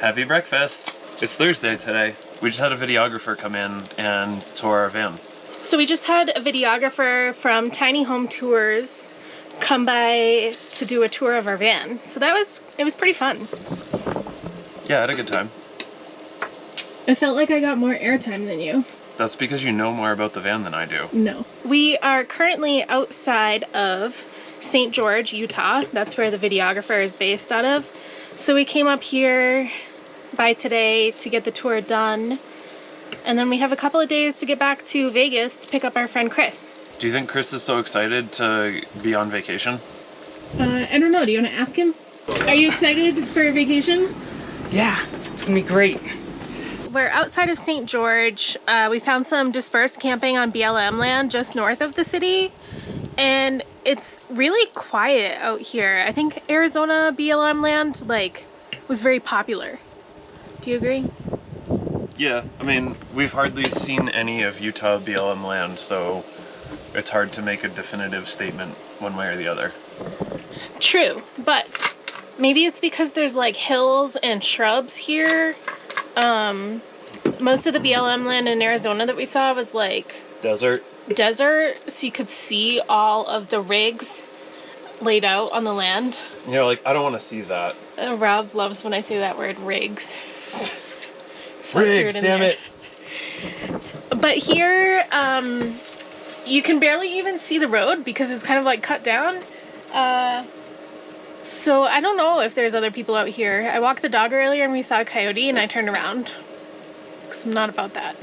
Happy breakfast! It's Thursday today. We just had a videographer come in and tour our van. So we just had a videographer from Tiny Home Tours come by to do a tour of our van. So it was pretty fun. Yeah, I had a good time. I felt like I got more airtime than you. That's because you know more about the van than I do. No. We are currently outside of St. George, Utah. That's where the videographer is based out of. So we came up here by today to get the tour done. And then we have a couple of days to get back to Vegas to pick up our friend Chris. Do you think Chris is so excited to be on vacation? I don't know. Do you want to ask him? Are you excited for a vacation? Yeah, it's gonna be great. We're outside of St. George. We found some dispersed camping on BLM land just north of the city. And it's really quiet out here. I think Arizona BLM land was very popular. Do you agree? Yeah, I mean, we've hardly seen any of Utah BLM land, so it's hard to make a definitive statement one way or the other. True, but maybe it's because there's hills and shrubs here. Most of the BLM land in Arizona that we saw was Desert, so you could see all of the rigs laid out on the land. You know, I don't want to see that. Rob loves when I say that word, rigs. So Rigs, damn it. But here, you can barely even see the road because it's kind of cut down. So I don't know if there's other people out here. I walked the dog earlier and we saw a coyote and I turned around because I'm not about that.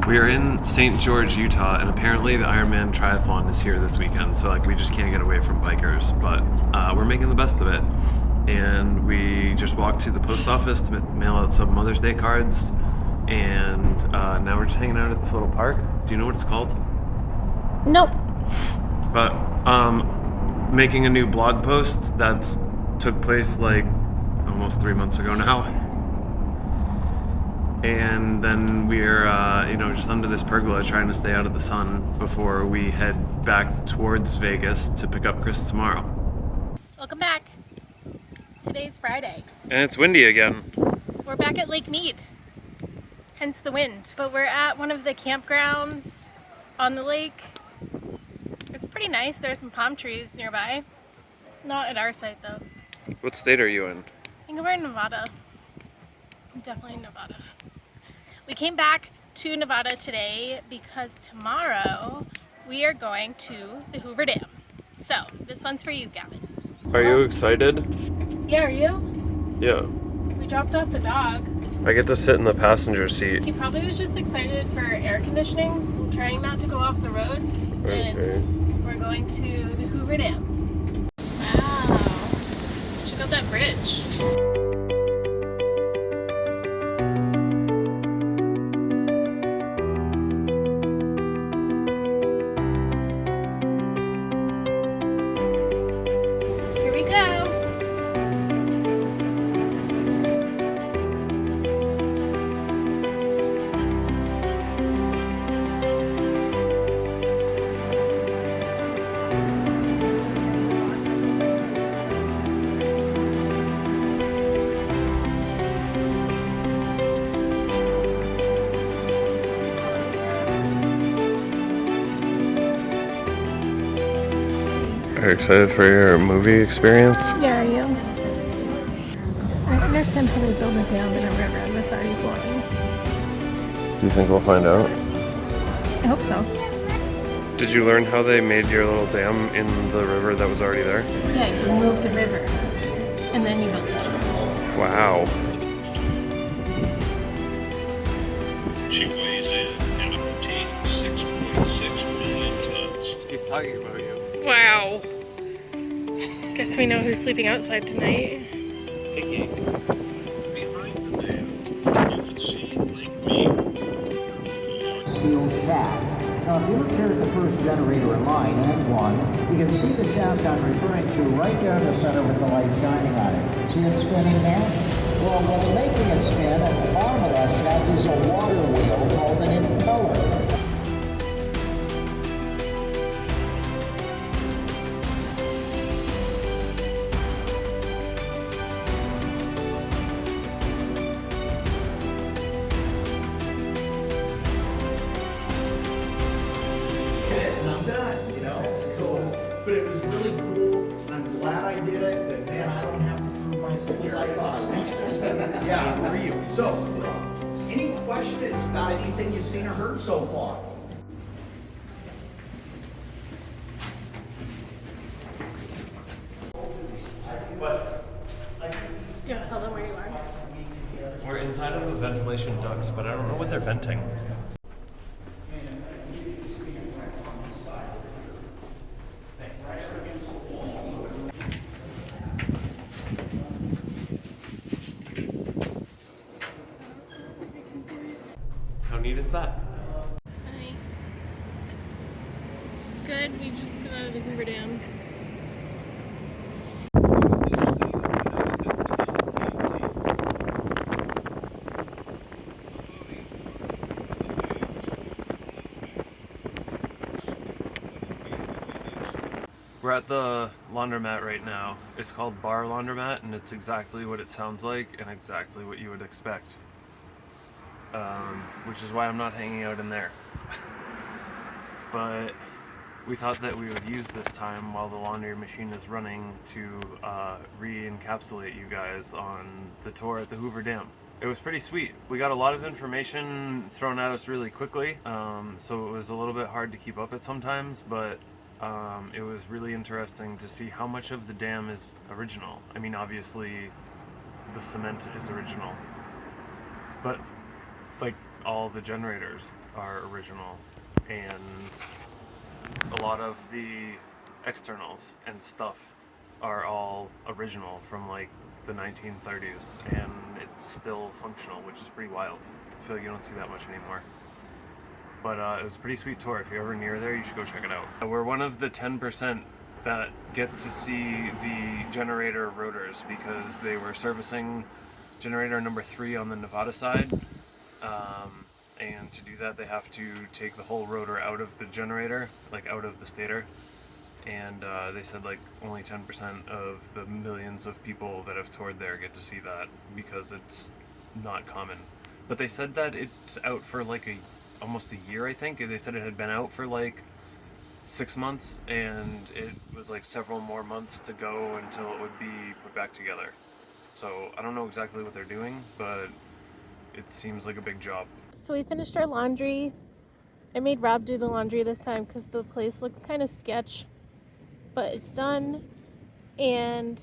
We are in St. George, Utah, and apparently the Ironman Triathlon is here this weekend, so we just can't get away from bikers, but we're making the best of it. And we just walked to the post office to mail out some Mother's Day cards, and now we're just hanging out at this little park. Do you know what it's called? Nope. But making a new blog post that took place almost 3 months ago now. And then we're, just under this pergola trying to stay out of the sun before we head back towards Vegas to pick up Chris tomorrow. Welcome back. Today's Friday. And it's windy again. We're back at Lake Mead, hence the wind. But we're at one of the campgrounds on the lake. It's pretty nice. There's some palm trees nearby. Not at our site though. What state are you in? I think we're in Nevada. Definitely in Nevada. We came back to Nevada today because tomorrow we are going to the Hoover Dam. So this one's for you, Gavin. Are you excited? Yeah, are you? Yeah. We dropped off the dog. I get to sit in the passenger seat. He probably was just excited for air conditioning, trying not to go off the road. Okay. And we're going to the Hoover Dam. Wow. Check out that bridge. Here we go. Are you excited for your movie experience? Yeah, are you? I understand how they build a dam in a river that's already flowing. Do you think we'll find out? I hope so. Did you learn how they made your little dam in the river that was already there? Yeah, you move the river and then you build the dam. Wow. She weighs in at a petite 6.6 million tons. He's talking about you. Wow. Guess we know who's sleeping outside tonight. Hickey. Behind the dam, you can see Lake Mead. Steel shaft. Now, if you look here at the first generator in line and one, you can see the shaft I'm referring to right there in the center with the light shining on it. See it spinning there? Well, what's making it spin at the bottom of that shaft is a water wheel called an impeller. but it was really cool. I'm glad I did it, but man, I don't have to prove myself as I thought. Yeah. So, any questions about anything you've seen or heard so far? Don't tell them where you are. We're inside of the ventilation ducts, but I don't know what they're venting. How neat is that? Hi. Good, we just got out of the Hoover Dam. We're at the laundromat right now. It's called Bar Laundromat, and it's exactly what it sounds like and exactly what you would expect. Which is why I'm not hanging out in there. But we thought that we would use this time while the laundry machine is running to re-encapsulate you guys on the tour at the Hoover Dam. It was pretty sweet. We got a lot of information thrown at us really quickly, so it was a little bit hard to keep up at sometimes, but it was really interesting to see how much of the dam is original. I mean, obviously the cement is original, but like all the generators are original, and a lot of the externals and stuff are all original from like the 1930s, and it's still functional, which is pretty wild. I feel like you don't see that much anymore. But it was a pretty sweet tour. If you're ever near there, you should go check it out. We're one of the 10% that get to see the generator rotors because they were servicing generator number 3 on the Nevada side. And to do that, they have to take the whole rotor out of the generator, like out of the stator. And they said like only 10% of the millions of people that have toured there get to see that because it's not common. But they said that it's out for like almost a year, I think. They said it had been out for like 6 months, and it was like several more months to go until it would be put back together. So I don't know exactly what they're doing, but it seems like a big job. So we finished our laundry. I made Rob do the laundry this time because the place looked kind of sketch, but it's done. And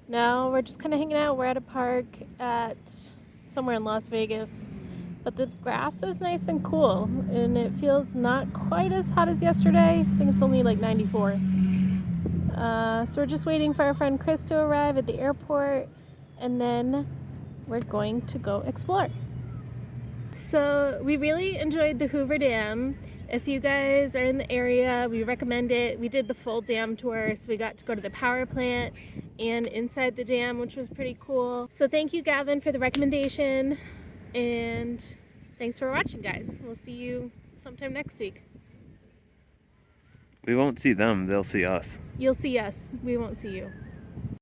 now we're just kind of hanging out. We're at a park at somewhere in Las Vegas, but the grass is nice and cool, and it feels not quite as hot as yesterday. I think it's only like 94. So we're just waiting for our friend Chris to arrive at the airport, and then we're going to go explore. So we really enjoyed the Hoover Dam. If you guys are in the area, we recommend it. We did the full dam tour, so we got to go to the power plant and inside the dam, which was pretty cool. So thank you, Gavin, for the recommendation, and thanks for watching, guys. We'll see you sometime next week. We won't see them, they'll see us. You'll see us. We won't see you.